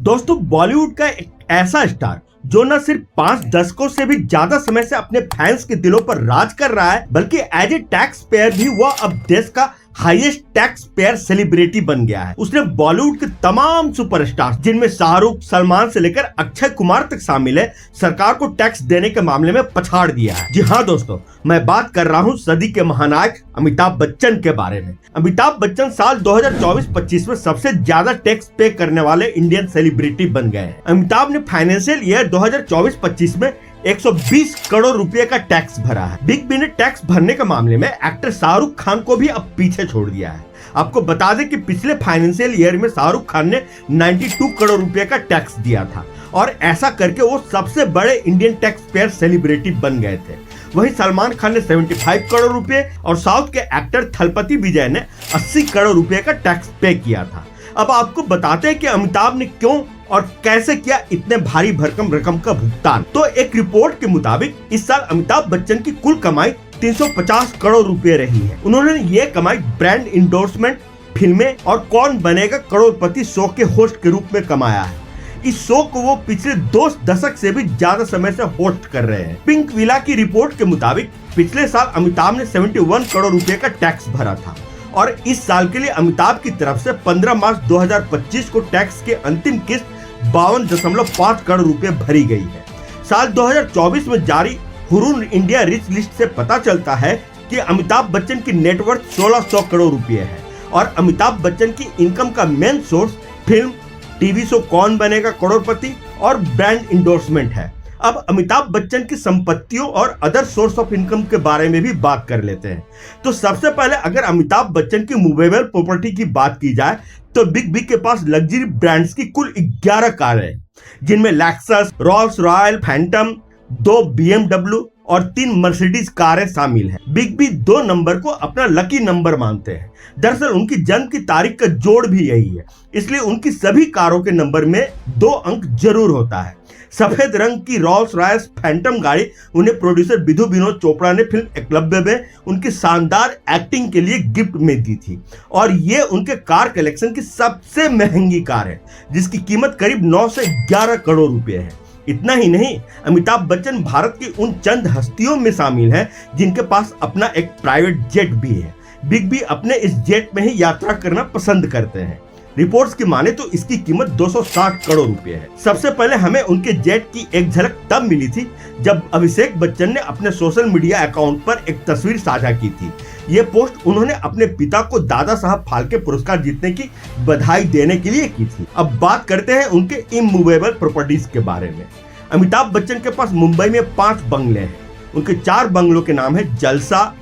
दोस्तों, बॉलीवुड का एक ऐसा स्टार जो न सिर्फ 5 दशकों से भी ज्यादा समय से अपने फैंस के दिलों पर राज कर रहा है, बल्कि एज ए टैक्स पेयर भी वह अब देश का हाईएस्ट टैक्स पेयर सेलिब्रिटी बन गया है। उसने बॉलीवुड के तमाम सुपरस्टार, जिनमें शाहरुख, सलमान से लेकर अक्षय कुमार तक शामिल है, सरकार को टैक्स देने के मामले में पछाड़ दिया है। जी हाँ दोस्तों, मैं बात कर रहा हूँ सदी के महानायक अमिताभ बच्चन के बारे में। अमिताभ बच्चन साल 2024-25 में सबसे ज्यादा टैक्स पे करने वाले इंडियन सेलिब्रिटी बन गए हैं। अमिताभ ने फाइनेंशियल ईयर 2024-25 में 120 करोड़ रुपए का टैक्स भरा है। बिग बी ने टैक्स भरने के मामले में एक्टर शाहरुख खान को भी अब पीछे छोड़ दिया है। आपको बता दें कि पिछले फाइनेंशियल ईयर में शाहरुख खान ने 92 करोड़ रुपए का टैक्स दिया था और ऐसा करके वो सबसे बड़े इंडियन टैक्स पेयर सेलिब्रिटी बन गए थे। वहीं सलमान खान ने 75 करोड़ रुपए और साउथ के एक्टर थलपति विजय ने 80 करोड़ रुपए का टैक्स पे किया था। अब आपको बताते हैं कि अमिताभ ने क्यों और कैसे किया इतने भारी भरकम रकम का भुगतान। तो एक रिपोर्ट के मुताबिक इस साल अमिताभ बच्चन की कुल कमाई 350 करोड़ रुपए रही है। उन्होंने ये कमाई ब्रांड इंडोर्समेंट, फिल्में और कौन बनेगा करोड़पति शो के होस्ट के रूप में कमाया है। इस शो को वो पिछले 2 दशक से भी ज्यादा समय से होस्ट कर रहे हैं। पिंक विला की रिपोर्ट के मुताबिक पिछले साल अमिताभ ने 71 करोड़ रुपए का टैक्स भरा था और इस साल के लिए अमिताभ की तरफ से 15 मार्च 2025 को टैक्स के अंतिम किस्त 52.5 करोड़ रुपए भरी गई है। साल 2024 में जारी हुरून इंडिया रिच लिस्ट से पता चलता है कि अमिताभ बच्चन की नेटवर्थ 1600 करोड़ रुपए है और अमिताभ बच्चन की इनकम का main source film, TV show कौन बनेगा करोड़पति और ब्रांड इंडोर्समेंट है। अब अमिताभ बच्चन की संपत्तियों और अदर सोर्स ऑफ इनकम के बारे में भी बात कर लेते हैं। तो सबसे पहले अगर अमिताभ बच्चन की मूवेबल प्रॉपर्टी की बात की जाए तो बिग बी के पास लग्जरी ब्रांड्स की कुल 11 कारें हैं, जिनमें Lexus, Rolls Royal, Phantom, 2 BMW और 3 मर्सिडीज कारें शामिल हैं। बिग बी 2 नंबर को अपना लकी नंबर मानते हैं। दरअसल उनकी जन्म की तारीख का जोड़ भी यही है, इसलिए उनकी सभी कारों के नंबर में 2 अंक जरूर होता है। सफेद रंग की रोल्स रॉयस फैंटम गाड़ी उन्हें प्रोड्यूसर विधु विनोद चोपड़ा ने फिल्म एकलव्य में उनकी शानदार एक्टिंग के लिए गिफ्ट में दी थी और ये उनके कार कलेक्शन की सबसे महंगी कार है, जिसकी कीमत करीब 9 से 11 करोड़ रुपए है। इतना ही नहीं, अमिताभ बच्चन भारत की उन चंद हस्तियों में शामिल हैं जिनके पास अपना एक प्राइवेट जेट भी है। बिग बी अपने इस जेट में ही यात्रा करना पसंद करते हैं। रिपोर्ट्स की माने तो इसकी कीमत 260 करोड़ रुपए है। सबसे पहले हमें उनके जेट की एक झलक तब मिली थी जब अभिषेक बच्चन ने अपने सोशल मीडिया अकाउंट पर एक तस्वीर साझा की थी। ये पोस्ट उन्होंने अपने पिता को दादा साहब फाल्के पुरस्कार जीतने की बधाई देने के लिए की थी। अब बात करते हैं उनके इमूवेबल प्रॉपर्टीज के बारे में। अमिताभ बच्चन के पास मुंबई में 5 बंगले हैं। उनके 4 बंगलों के नाम है जलसा,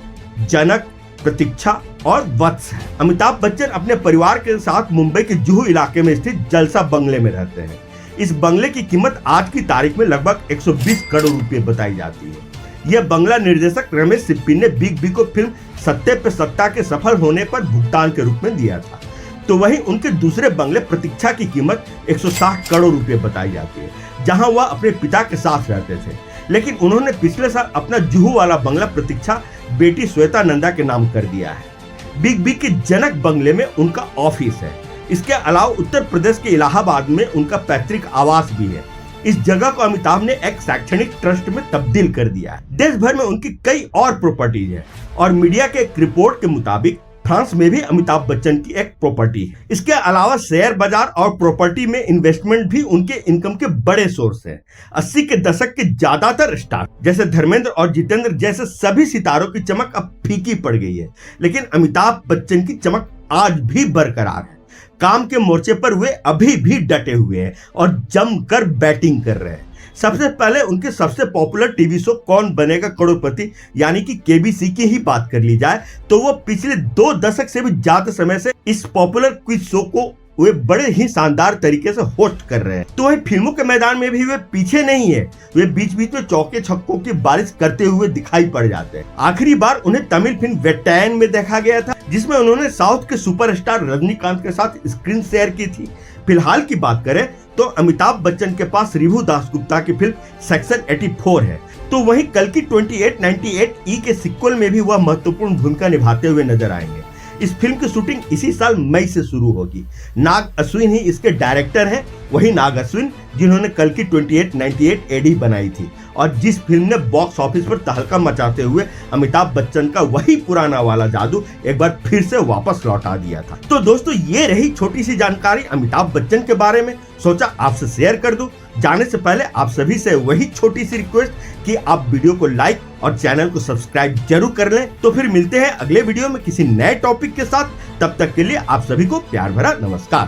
जनक, प्रतीक्षा और वत्स है। अमिताभ बच्चन अपने परिवार के साथ मुंबई के जुहू इलाके में स्थित जलसा बंगले में रहते हैं। इस बंगले की कीमत आज की तारीख में लगभग 120 करोड़ रुपए बताई जाती है। यह बंगला निर्देशक रमेश सिप्पी ने बिग बी को फिल्म सत्ते पे सत्ता के सफल होने पर भुगतान के रूप में दिया था। तो वहीं उनके दूसरे बंगले प्रतीक्षा की कीमत 160 करोड़ रुपए बताई जाती है, जहां वह अपने पिता के साथ रहते थे। लेकिन उन्होंने पिछले साल अपना जुहू वाला बंगला प्रतीक्षा बेटी श्वेता नंदा के नाम कर दिया है। बिग बी के जनक बंगले में उनका ऑफिस है। इसके अलावा उत्तर प्रदेश के इलाहाबाद में उनका पैतृक आवास भी है। इस जगह को अमिताभ ने एक शैक्षणिक ट्रस्ट में तब्दील कर दिया है। देश भर में उनकी कई और प्रॉपर्टीज है और मीडिया के एक रिपोर्ट के मुताबिक फ्रांस में भी अमिताभ बच्चन की एक प्रॉपर्टी है। इसके अलावा शेयर बाजार और प्रॉपर्टी में इन्वेस्टमेंट भी उनके इनकम के बड़े सोर्स हैं। 80 के दशक के ज्यादातर स्टार जैसे धर्मेंद्र और जितेंद्र जैसे सभी सितारों की चमक अब फीकी पड़ गई है, लेकिन अमिताभ बच्चन की चमक आज भी बरकरार है। काम के मोर्चे पर वे अभी भी डटे हुए हैं और जमकर बैटिंग कर रहे हैं। सबसे पहले उनके सबसे पॉपुलर टीवी शो कौन बनेगा करोड़पति यानी कि केबीसी की ही बात कर ली जाए तो वो पिछले 2 दशक से भी ज्यादा समय से इस पॉपुलर क्विज शो को वे बड़े ही शानदार तरीके से होस्ट कर रहे हैं। तो वही फिल्मों के मैदान में भी वे पीछे नहीं है। वे बीच बीच में चौके छक्कों की बारिश करते हुए दिखाई पड़ जाते हैं। आखिरी बार उन्हें तमिल फिल्म वेट्टायन में देखा गया था, जिसमें उन्होंने साउथ के सुपरस्टार रजनीकांत के साथ स्क्रीन शेयर की थी। फिलहाल की बात करें तो अमिताभ बच्चन के पास रिभु दासगुप्ता की फिल्म सेक्शन 84 है। तो वहीं कल की 2898 के सिक्वल में भी वह महत्वपूर्ण भूमिका निभाते हुए नजर आएंगे। इस फिल्म की शूटिंग इसी साल मई से शुरू होगी। नाग अश्विन ही इसके डायरेक्टर हैं, वही नाग अश्विन जिन्होंने कल की 2898 एडी बनाई थी और जिस फिल्म ने बॉक्स ऑफिस पर तहलका मचाते हुए अमिताभ बच्चन का वही पुराना वाला जादू एक बार फिर से वापस लौटा दिया था। तो दोस्तों ये रही छोटी सी जानकारी अमिताभ बच्चन के बारे में, सोचा आपसे शेयर कर दूं। जाने से पहले आप सभी से वही छोटी सी रिक्वेस्ट कि आप वीडियो को लाइक और चैनल को सब्सक्राइब जरूर कर लें। तो फिर मिलते हैं अगले वीडियो में किसी नए टॉपिक के साथ, तब तक के लिए आप सभी को प्यार भरा नमस्कार।